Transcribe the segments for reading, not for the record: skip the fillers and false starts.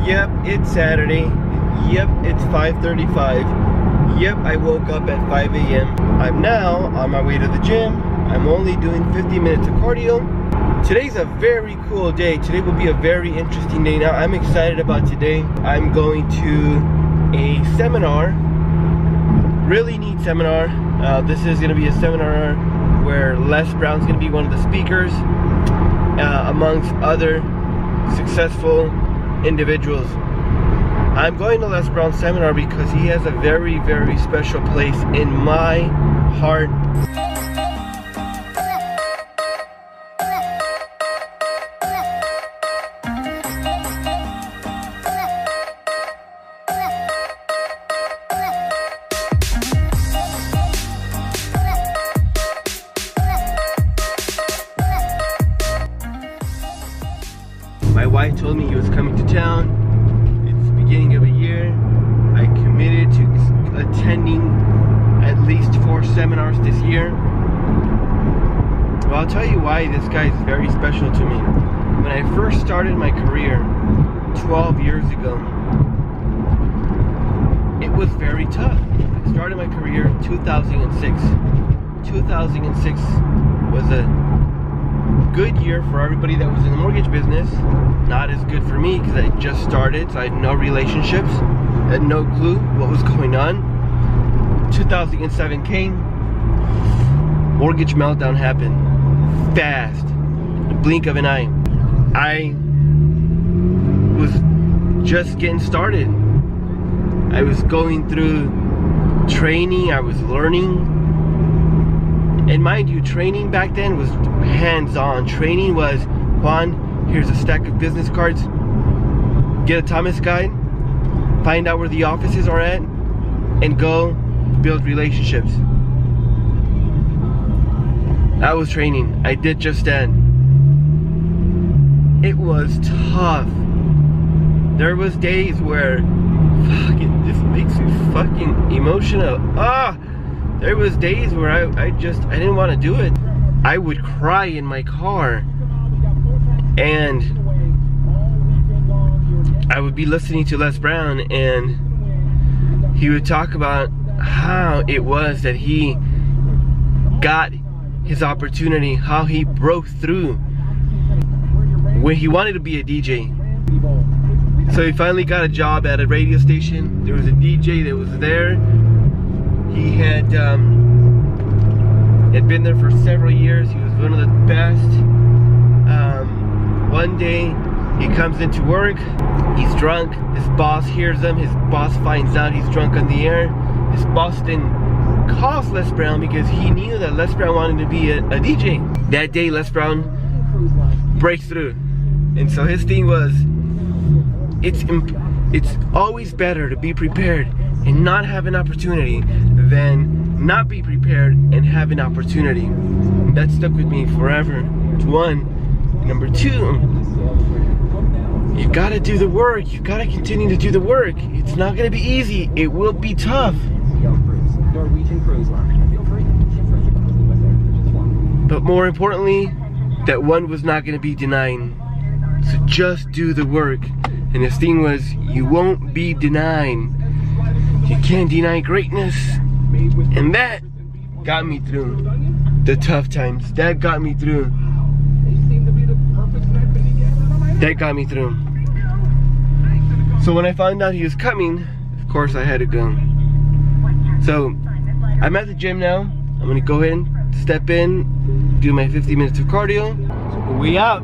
Yep, it's Saturday. Yep, it's 5:35. Yep, I woke up at 5 a.m. I'm now on my way to the gym. I'm only doing 50 minutes of cardio. Today's a very cool day. Today will be a very interesting day. Now, I'm excited about today. I'm going to a seminar. Really neat seminar. This is going to be a seminar where Les Brown's going to be one of the speakers, amongst other successful individuals. I'm going to Les Brown's seminar because he has a very, very special place in my heart. My wife told me he was coming to town. It's the beginning of a year. I committed to attending at least 4 seminars this year. Well, I'll tell you why this guy is very special to me. When I first started my career 12 years ago, it was very tough. I started my career in 2006. 2006 was a good year for everybody that was in the mortgage business. Not as good for me because I just started, so I had no relationships, had no clue what was going on. 2007 came, mortgage meltdown happened fast, in the blink of an eye. I was just getting started. I was going through training, I was learning. And mind you, training back then was hands-on. Training was, Juan, here's a stack of business cards. Get a Thomas guide. Find out where the offices are at. And go build relationships. That was training. I did just that. It was tough. There was days where, fucking, this makes me fucking emotional. There was days where I didn't want to do it. I would cry in my car, and I would be listening to Les Brown, and he would talk about how it was that he got his opportunity, how he broke through when he wanted to be a DJ. So he finally got a job at a radio station. There was a DJ that was there. He had been there for several years. He was one of the best. One day he comes into work, he's drunk, his boss hears him, his boss finds out he's drunk on the air. His boss then calls Les Brown because he knew that Les Brown wanted to be a DJ. That day Les Brown breaks through. And so his thing was, it's always better to be prepared and not have an opportunity than not be prepared and have an opportunity. And that stuck with me forever. It's one. Number two, you gotta do the work. You gotta continue to do the work. It's not gonna be easy. It will be tough. But more importantly, that one was not gonna be denied. So just do the work. And his thing was, you won't be denied. You can't deny greatness. And that got me through the tough times. That got me through. That got me through. So when I found out he was coming, of course I had to go. So I'm at the gym now. I'm gonna go ahead and step in, do my 50 minutes of cardio. We out.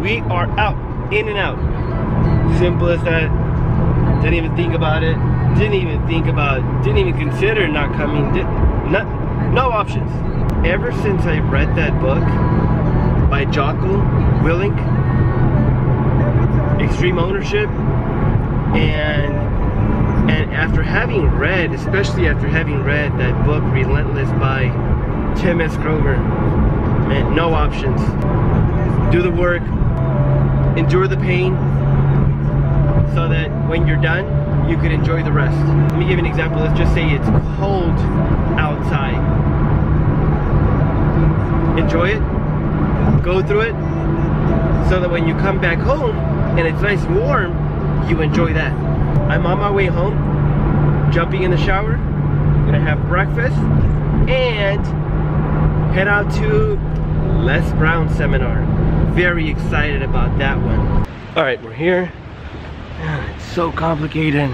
We are out. In and out. Simple as that. Didn't even think about it. Didn't even consider not coming. No options. Ever since I read that book by Jocko Willink, Extreme Ownership, and after having read, especially after having read that book Relentless by Tim S. Grover, man, no options. Do the work, endure the pain, so that when you're done, you can enjoy the rest. Let me give you an example. Let's just say it's cold outside. Enjoy it, go through it, so that when you come back home and it's nice and warm, you enjoy that. I'm on my way home, jumping in the shower, gonna have breakfast, and head out to Les Brown seminar. Very excited about that one. All right, we're here. It's so complicated.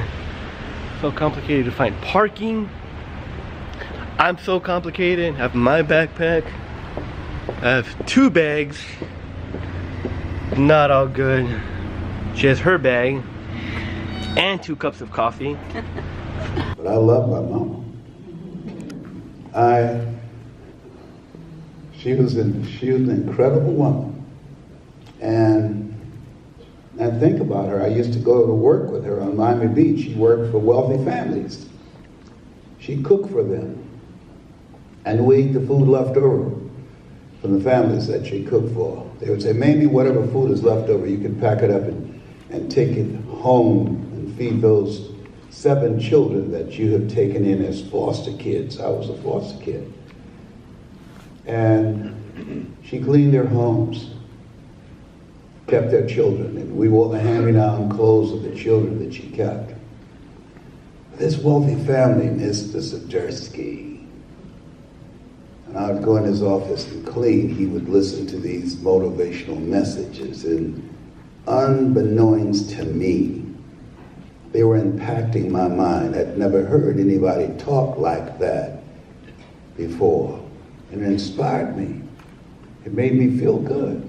So complicated to find parking. I'm so complicated. I have my backpack. I have 2 bags. Not all good. She has her bag and 2 cups of coffee. But I love my mama. She was an incredible woman. And I think about her. I used to go to work with her on Miami Beach. She worked for wealthy families. She cooked for them. And we ate the food left over from the families that she cooked for. They would say, maybe whatever food is left over, you can pack it up and take it home and feed those 7 children that you have taken in as foster kids. I was a foster kid. And she cleaned their homes, kept their children, and we wore the hand-me-down clothes of the children that she kept. This wealthy family, Mr. Sadersky, and I would go in his office and clean. He would listen to these motivational messages, and unbeknownst to me, they were impacting my mind. I'd never heard anybody talk like that before. And it inspired me. It made me feel good.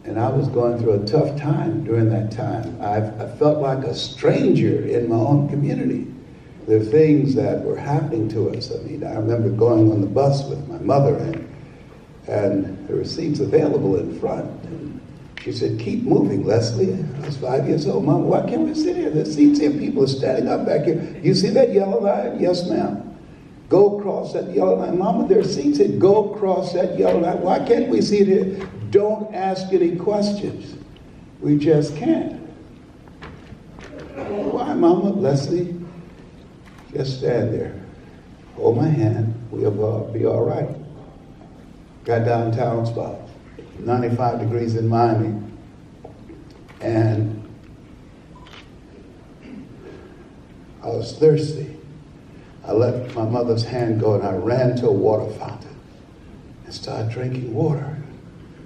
And I was going through a tough time during that time. I felt like a stranger in my own community. There were things that were happening to us. I mean, I remember going on the bus with my mother, and there were seats available in front. And she said, keep moving, Leslie. I was 5 years old. Mom, why can't we sit here? There's seats here. People are standing up back here. You see that yellow line? Yes, ma'am. Go across that yellow line. Mama, there are seats here. Go across that yellow line. Why can't we sit here? Don't ask any questions. We just can't. Why, Mama? Leslie, just stand there. Hold my hand. We'll be all right. Got downtown spot. 95 degrees in Miami. And I was thirsty. I let my mother's hand go and I ran to a water fountain and started drinking water.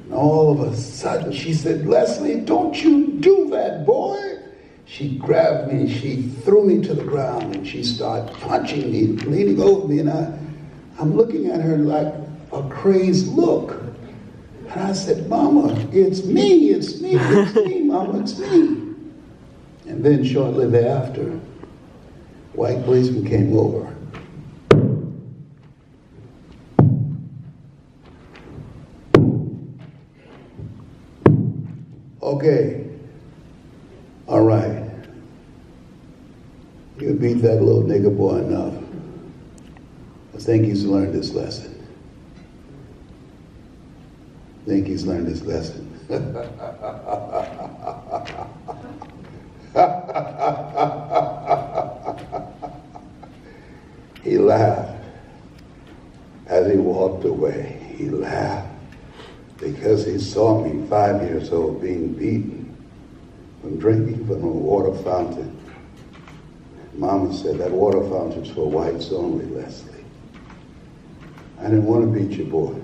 And all of a sudden she said, Leslie, don't you do that, boy. She grabbed me, she threw me to the ground, and she started punching me, leaning over me, and I'm looking at her like a crazed look. And I said, Mama, it's me, it's me, Mama, it's me. And then shortly thereafter, white policeman came over. Okay, all right. You beat that little nigger boy enough. I think he's learned his lesson. He laughed as he walked away. He laughed because he saw me 5 years old being beaten from drinking from a water fountain. Mama said that water fountain's for whites only, Leslie. I didn't want to beat you, boy.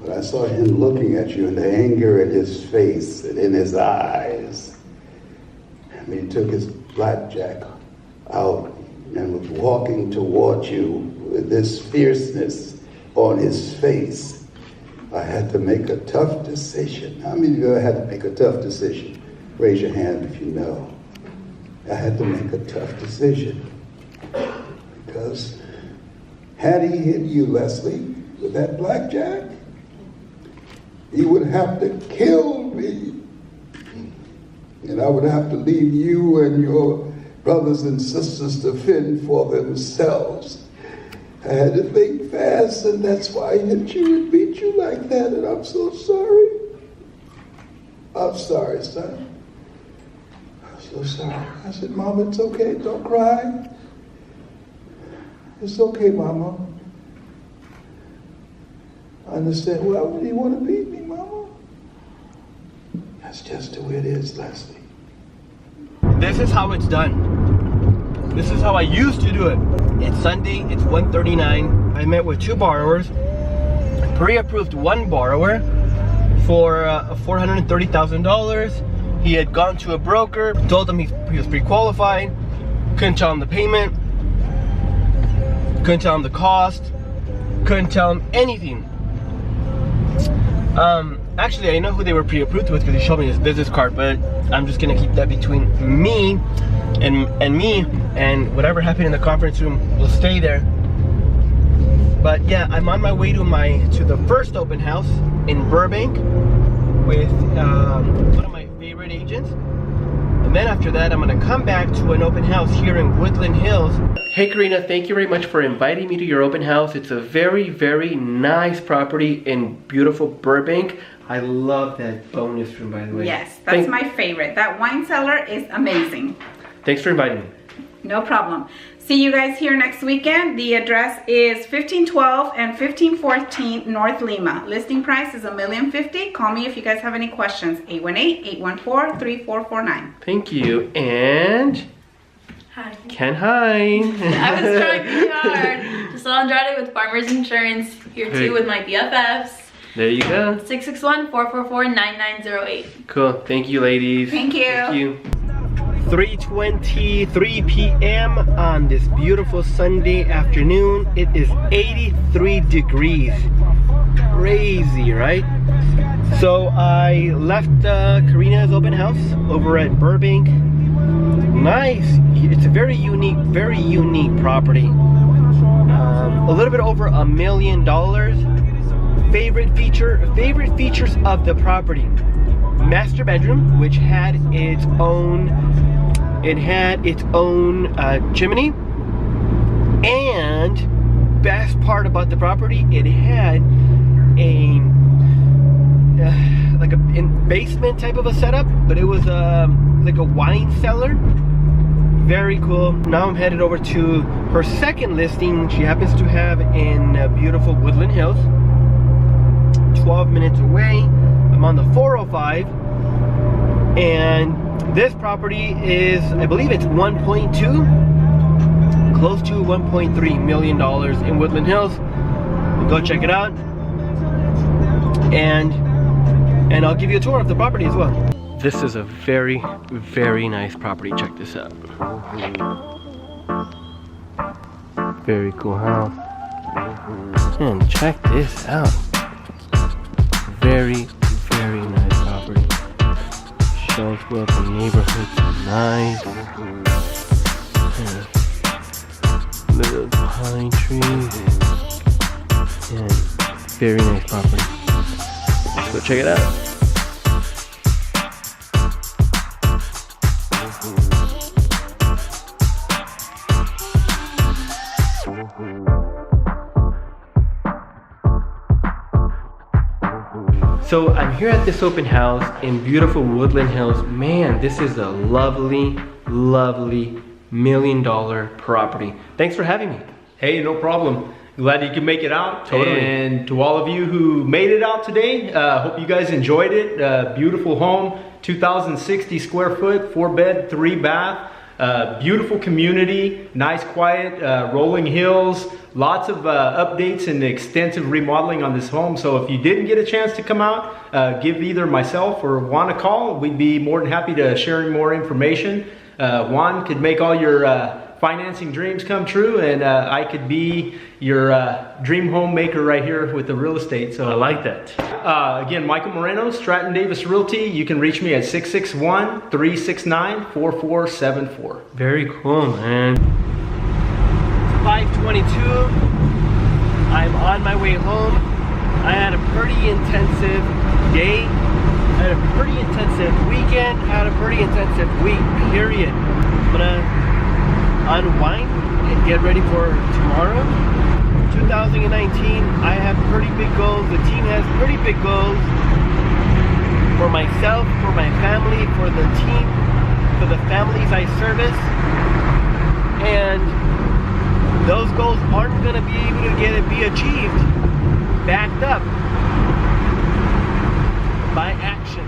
But I saw him looking at you and the anger in his face and in his eyes. And he took his blackjack out and was walking towards you with this fierceness on his face. I had to make a tough decision. How many of you had to make a tough decision? Raise your hand if you know. I had to make a tough decision. Because had he hit you, Leslie, with that blackjack, he would have to kill me. And I would have to leave you and your brothers and sisters to fend for themselves. I had to think fast, and that's why I hit you and beat you like that, and I'm so sorry. I'm sorry, son. I'm so sorry. I said, Mama, it's okay. Don't cry. It's okay, Mama. I understand. Why would he want to beat me, Mama? That's just the way it is, Leslie. this is how it's done. This is how I used to do it. It's Sunday, it's 1:39. I met with 2 borrowers. Pre-approved 1 borrower for $430,000. He had gone to a broker, told him he was pre-qualified, couldn't tell him the payment, couldn't tell him the cost, couldn't tell him anything. Actually, I know who they were pre-approved with because he showed me his business card, but I'm just gonna keep that between me and me, and whatever happened in the conference room will stay there. But yeah, I'm on my way to the first open house in Burbank with one of my favorite agents. And then after that, I'm gonna come back to an open house here in Woodland Hills. Hey Karina, thank you very much for inviting me to your open house. It's a very, very nice property in beautiful Burbank. I love that bonus room, by the way. Yes, that's my favorite. That wine cellar is amazing. Thanks for inviting me. No problem. See you guys here next weekend. The address is 1512 and 1514 North Lima. Listing price is $1,050,000. Call me if you guys have any questions. 818-814-3449. Thank you. And Hi. Ken, hi. I was trying really hard. Giselle Andrade with Farmers Insurance. Here too with my BFFs. There you go. 661-444-9908. Cool. Thank you, ladies. Thank you. Thank you. 3:23 p.m. on this beautiful Sunday afternoon. It is 83 degrees. Crazy, right? So I left Karina's open house over at Burbank. Nice. It's a very unique property. A little bit over $1 million. Favorite features of the property: master bedroom, which had its own chimney, and best part about the property, it had a like a basement type of a setup, but it was like a wine cellar. Very cool. Now I'm headed over to her second listing she happens to have in beautiful Woodland Hills, 12 minutes away. I'm on the 405, and this property is, I believe it's 1.2, close to $1.3 million in Woodland Hills. Go check it out, and I'll give you a tour of the property as well. This is a very, very nice property. Check this out. Very cool house. And check this out. Very, very nice property. Shows where the neighborhood's nice. Little pine trees. And very nice property. Let's go check it out. So I'm here at this open house in beautiful Woodland Hills. Man, this is a lovely, lovely $1 million property. Thanks for having me. Hey, no problem. Glad you could make it out. Totally. And to all of you who made it out today, hope you guys enjoyed it. Beautiful home, 2,060 square foot, 4-bed, 3-bath. Beautiful community, nice quiet, rolling hills, lots of updates and extensive remodeling on this home. So if you didn't get a chance to come out, give either myself or Juan a call. We'd be more than happy to share more information. Juan could make all your financing dreams come true, and I could be your dream home maker right here with the real estate. So I like that. Again, Michael Moreno, Stratton Davis Realty. You can reach me at 661-369-4474. Very cool, man. 5:22. I'm on my way home. I had a pretty intensive day. I had a pretty intensive weekend. I had a pretty intensive week, period. I'm gonna unwind and get ready for tomorrow. 2019, I have pretty big goals. The team has pretty big goals for myself, for my family, for the team, for the families I service, and those goals aren't going to be able to be achieved backed up by action.